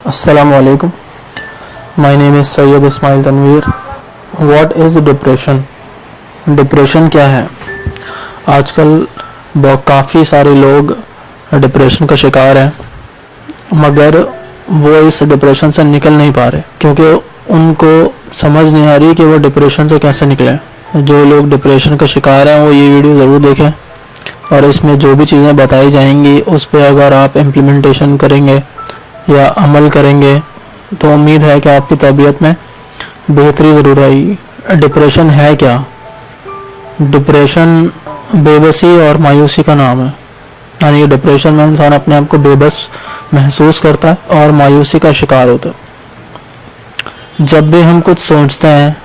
Assalamu alaikum. My name is Sayyid Ismail Tanveer. What is depression? Depression क्या है? आजकल काफ़ी सारे लोग डिप्रेशन का शिकार हैं, मगर वो इस डिप्रेशन से निकल नहीं पा रहे क्योंकि उनको समझ नहीं आ रही कि वो डिप्रेशन से कैसे निकलें। जो लोग डिप्रेशन का शिकार हैं वो ये वीडियो ज़रूर देखें और इसमें जो भी चीज़ें बताई जाएंगी उस पर अगर आप इम्प्लीमेंटेशन करेंगे या अमल करेंगे तो उम्मीद है कि आपकी तबीयत में बेहतरी ज़रूर आएगी। डिप्रेशन है क्या? डिप्रेशन बेबसी और मायूसी का नाम है। यानी डिप्रेशन में इंसान अपने आप को बेबस महसूस करता है और मायूसी का शिकार होता है। जब भी हम कुछ सोचते हैं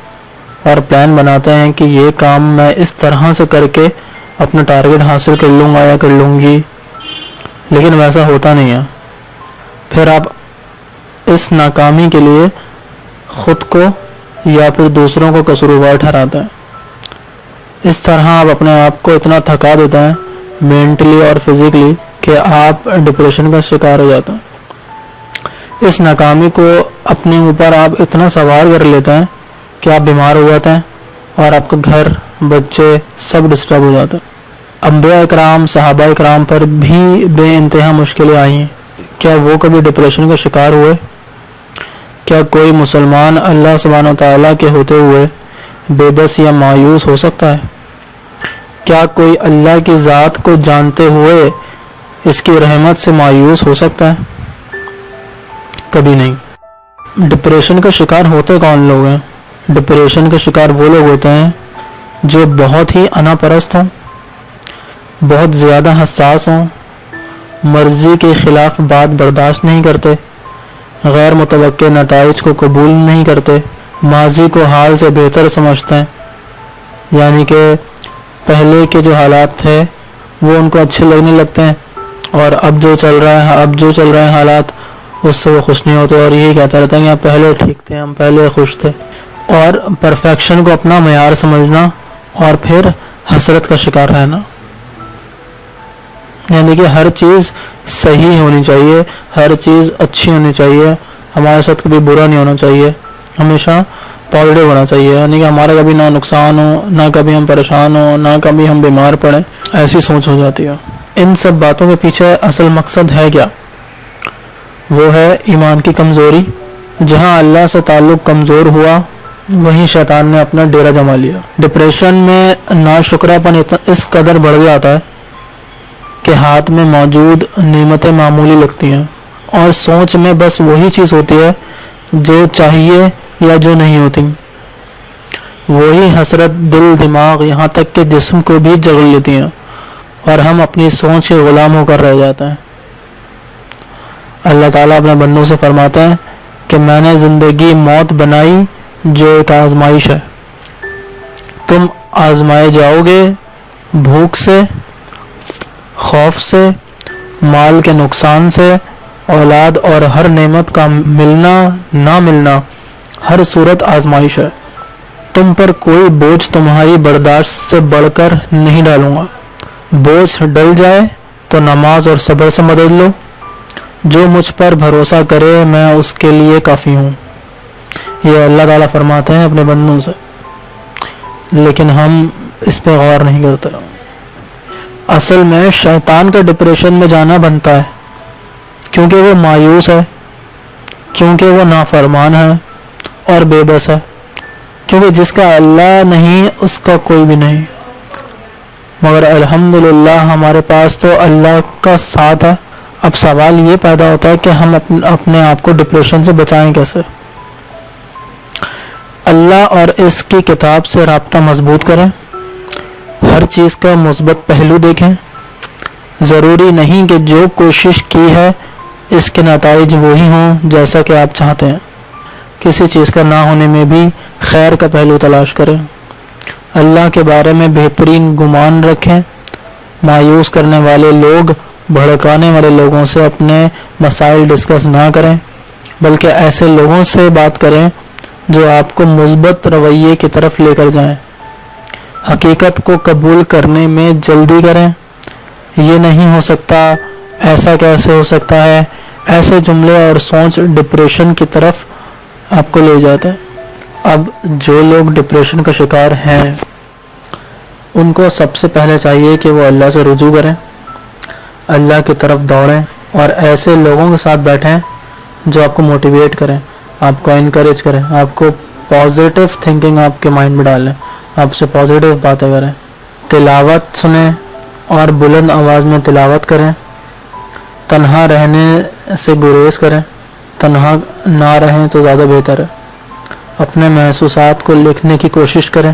और प्लान बनाते हैं कि ये काम मैं इस तरह से करके अपना टारगेट हासिल कर लूँगा या कर लूँगी, लेकिन वैसा होता नहीं है, फिर आप इस नाकामी के लिए ख़ुद को या फिर दूसरों को कसूरवार ठहराते हैं। इस तरह आप अपने आप को इतना थका देते हैं मेंटली और फिज़िकली कि आप डिप्रेशन का शिकार हो जाते हैं। इस नाकामी को अपने ऊपर आप इतना सवार कर लेते हैं कि आप बीमार हो जाते हैं और आपका घर, बच्चे सब डिस्टर्ब हो जाते हैं। अंबिया इकराम, सहाबा इकराम पर भी बेइंतहा मुश्किलें आई हैं। क्या वो कभी डिप्रेशन का शिकार हुए? क्या कोई मुसलमान अल्लाह सुब्हानहू तआला के होते हुए बेबस या मायूस हो सकता है? क्या कोई अल्लाह की ज़ात को जानते हुए इसकी रहमत से मायूस हो सकता है? कभी नहीं। डिप्रेशन का शिकार होते कौन लोग हैं? डिप्रेशन का शिकार वो लोग होते हैं जो बहुत ही अनापरस्त हों, बहुत ज़्यादा हसास हों, मर्ज़ी के ख़िलाफ़ बात बर्दाश्त नहीं करते, गैर मुतवक्के नताइज को कबूल नहीं करते, माजी को हाल से बेहतर समझते हैं। यानी कि पहले के जो हालात थे वो उनको अच्छे लगने लगते हैं और अब जो चल रहे हैं हालात उससे वो खुश नहीं होते और यही कहते रहते हैं कि हम पहले ठीक थे, हम पहले खुश थे। और परफेक्शन को अपना मयार समझना और फिर हसरत का शिकार रहना। यानी कि हर चीज़ सही होनी चाहिए, हर चीज़ अच्छी होनी चाहिए, हमारे साथ कभी बुरा नहीं होना चाहिए, हमेशा पॉजिटिव होना चाहिए। यानी कि हमारा कभी ना नुकसान हो, ना कभी हम परेशान हो, ना कभी हम बीमार पड़ें, ऐसी सोच हो जाती है। इन सब बातों के पीछे असल मकसद है क्या? वो है ईमान की कमज़ोरी। जहाँ अल्लाह से ताल्लुक़ कमज़ोर हुआ वहीं शैतान ने अपना डेरा जमा लिया। डिप्रेशन में नाशुक्रापन इस कदर बढ़ जाता है कि हाथ में मौजूद नेमतें मामूली लगती हैं और सोच में बस वही चीज़ होती है जो चाहिए या जो नहीं होती। वही हसरत दिल, दिमाग, यहाँ तक कि जिस्म को भी जगड़ लेती हैं और हम अपनी सोच के ग़ुलाम होकर रह जाते हैं। अल्लाह ताला अपने बंदों से फरमाता है कि मैंने ज़िंदगी मौत बनाई जो एक आजमाइश है। तुम आजमाए जाओगे भूख से, खौफ से, माल के नुकसान से, औलाद और हर नेमत का मिलना ना मिलना, हर सूरत आजमाइश है। तुम पर कोई बोझ तुम्हारी बर्दाश्त से बढ़कर नहीं डालूंगा। बोझ डल जाए तो नमाज और सब्र से मदद लो। जो मुझ पर भरोसा करे मैं उसके लिए काफ़ी हूँ। ये अल्लाह ताला फरमाते हैं अपने बंदों से, लेकिन हम इस पे गौर नहीं करते। असल में शैतान का डिप्रेशन में जाना बनता है क्योंकि वो मायूस है, क्योंकि वो नाफरमान है और बेबस है, क्योंकि जिसका अल्लाह नहीं उसका कोई भी नहीं। मगर अल्हम्दुलिल्लाह हमारे पास तो अल्लाह का साथ है। अब सवाल ये पैदा होता है कि हम अपने आप को डिप्रेशन से बचाएं कैसे? अल्लाह और इसकी किताब से राब्ता मजबूत करें, हर चीज़ का मुस्बत पहलू देखें। ज़रूरी नहीं कि जो कोशिश की है इसके नताइज वही हों जैसा कि आप चाहते हैं। किसी चीज़ का ना होने में भी खैर का पहलू तलाश करें। अल्लाह के बारे में बेहतरीन गुमान रखें। मायूस करने वाले लोग, भड़काने वाले लोगों से अपने मसाइल डिस्कस ना करें, बल्कि ऐसे लोगों से बात करें जो आपको मुस्बत रवैये की तरफ लेकर जाएं। हकीकत को कबूल करने में जल्दी करें। ये नहीं हो सकता, ऐसा कैसे हो सकता है, ایسے جملے اور سوچ ڈپریشن کی طرف آپ کو لے جاتے ہیں۔ اب جو لوگ ڈپریشن کا شکار ہیں ان کو سب سے پہلے چاہیے کہ وہ اللہ سے رجوع کریں، اللہ کی طرف دوڑیں اور ایسے لوگوں کے ساتھ بیٹھیں جو آپ کو موٹیویٹ کریں، آپ کو انکریج کریں، آپ کو پازیٹیو تھنکنگ آپ کے مائنڈ میں ڈالیں، آپ سے پازیٹیو باتیں کریں، تلاوت سنیں اور بلند آواز میں تلاوت کریں، تنہا رہنے سے گریز کریں، تنہا نہ رہیں تو زیادہ بہتر ہے، اپنے محسوسات کو لکھنے کی کوشش کریں،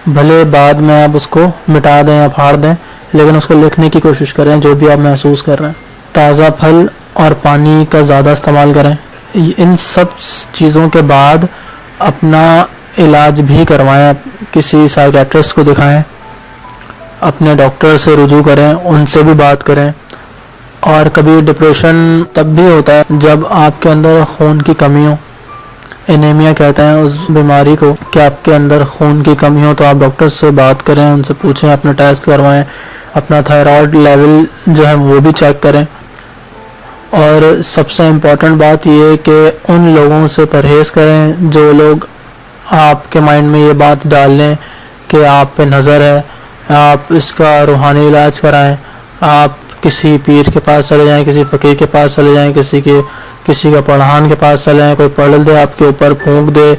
بھلے بعد میں آپ اس کو مٹا دیں یا پھاڑ دیں لیکن اس کو لکھنے کی کوشش کریں جو بھی آپ محسوس کر رہے ہیں۔ تازہ پھل اور پانی کا زیادہ استعمال کریں۔ ان سب چیزوں کے بعد اپنا علاج بھی کروائیں، کسی سائیکیٹرسٹ کو دکھائیں، اپنے ڈاکٹر سے رجوع کریں، ان سے بھی بات کریں۔ اور کبھی ڈپریشن تب بھی ہوتا ہے جب آپ کے اندر خون کی کمی ہو، انیمیا کہتے ہیں اس بیماری کو، کہ آپ کے اندر خون کی کمی ہو تو آپ ڈاکٹر سے بات کریں، ان سے پوچھیں، اپنا ٹیسٹ کروائیں، اپنا تھائرائیڈ لیول جو ہے وہ بھی چیک کریں۔ اور سب سے امپورٹنٹ بات یہ ہے کہ ان لوگوں سے پرہیز کریں جو لوگ آپ کے مائنڈ میں یہ بات ڈال لیں کہ آپ پہ نظر ہے، آپ اس کا روحانی علاج کرائیں، آپ کسی پیر کے پاس چلے جائیں، کسی فقیر کے پاس چلے جائیں، کسی کا پڑھان کے پاس چلے جائیں، کوئی پڑھ دے آپ کے اوپر، پھونک دے۔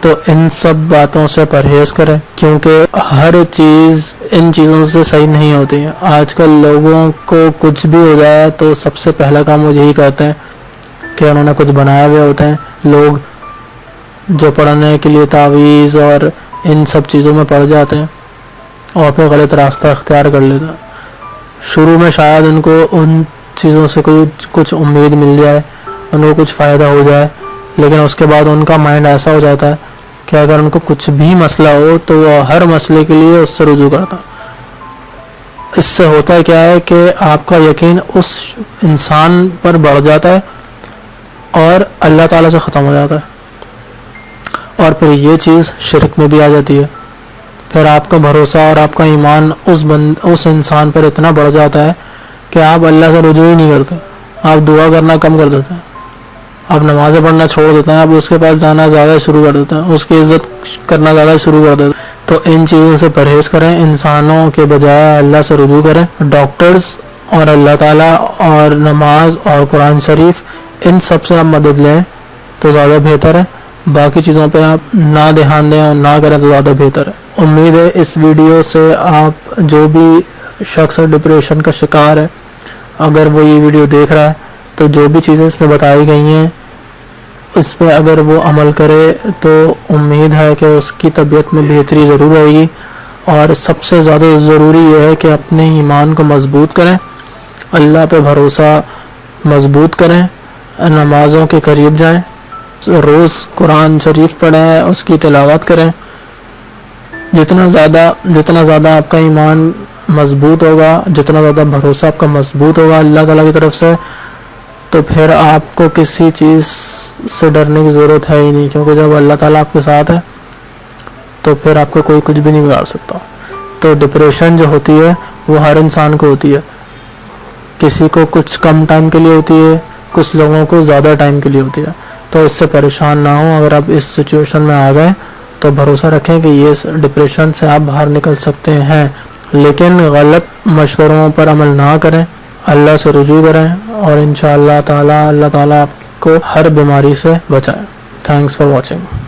تو ان سب باتوں سے پرہیز کریں کیونکہ ہر چیز ان چیزوں سے صحیح نہیں ہوتی ہے۔ آج کل لوگوں کو کچھ بھی ہو جائے تو سب سے پہلا کام وہ یہی کہتے ہیں کہ انہوں نے کچھ بنایا ہوئے ہوتے ہیں۔ لوگ جو پڑھنے کے لیے تعویذ اور ان سب چیزوں میں پڑ جاتے ہیں اور پھر غلط راستہ اختیار کر لیتے ہیں۔ شروع میں شاید ان کو ان چیزوں سے کچھ امید مل جائے، ان کو کچھ فائدہ ہو جائے، لیکن اس کے بعد ان کا مائنڈ ایسا ہو جاتا ہے کہ اگر ان کو کچھ بھی مسئلہ ہو تو وہ ہر مسئلے کے لیے اس سے رجوع کرتا ہے۔ اس سے ہوتا کیا ہے کہ آپ کا یقین اس انسان پر بڑھ جاتا ہے اور اللہ تعالیٰ سے ختم ہو جاتا ہے، اور پھر یہ چیز شرک میں بھی آ جاتی ہے۔ پھر آپ کا بھروسہ اور آپ کا ایمان اس انسان پر اتنا بڑھ جاتا ہے کہ آپ اللہ سے رجوع ہی نہیں کرتے، آپ دعا کرنا کم کر دیتے ہیں، آپ نمازیں پڑھنا چھوڑ دیتے ہیں، آپ اس کے پاس جانا زیادہ شروع کر دیتے ہیں، اس کی عزت کرنا زیادہ شروع کر دیتے ہیں۔ تو ان چیزوں سے پرہیز کریں، انسانوں کے بجائے اللہ سے رجوع کریں۔ ڈاکٹرز اور اللہ تعالیٰ اور نماز اور قرآن شریف ان سب سے آپ مدد لیں تو زیادہ بہتر ہے۔ باقی چیزوں پہ آپ نہ دھیان دیں اور نہ کریں تو زیادہ بہتر ہے۔ امید ہے اس ویڈیو سے آپ جو بھی شخص ڈپریشن کا شکار ہے، اگر وہ یہ ویڈیو دیکھ رہا ہے تو جو بھی چیزیں اس میں بتائی گئی ہیں اس پہ اگر وہ عمل کرے تو امید ہے کہ اس کی طبیعت میں بہتری ضرور آئے گی۔ اور سب سے زیادہ ضروری یہ ہے کہ اپنے ایمان کو مضبوط کریں، اللہ پہ بھروسہ مضبوط کریں، نمازوں کے قریب جائیں، روز قرآن شریف پڑھیں، اس کی تلاوت کریں۔ جتنا زیادہ آپ کا ایمان مضبوط ہوگا، جتنا زیادہ بھروسہ آپ کا مضبوط ہوگا اللہ تعالیٰ کی طرف سے، تو پھر آپ کو کسی چیز سے ڈرنے کی ضرورت ہے ہی نہیں، کیونکہ جب اللہ تعالیٰ آپ کے ساتھ ہے تو پھر آپ کو کوئی کچھ بھی نہیں بگاڑ سکتا۔ تو ڈپریشن جو ہوتی ہے وہ ہر انسان کو ہوتی ہے، کسی کو کچھ کم ٹائم کے لیے ہوتی ہے، کچھ لوگوں کو زیادہ ٹائم کے لیے ہوتی ہے۔ تو اس سے پریشان نہ ہوں، اگر آپ اس سچویشن میں آ گئے تو بھروسہ رکھیں کہ یہ ڈپریشن سے آپ باہر نکل سکتے ہیں، لیکن غلط مشوروں پر عمل نہ کریں، اللہ سے رجوع کریں اور انشاءاللہ تعالی اللہ تعالیٰ آپ کو ہر بیماری سے بچائے۔ Thanks for watching.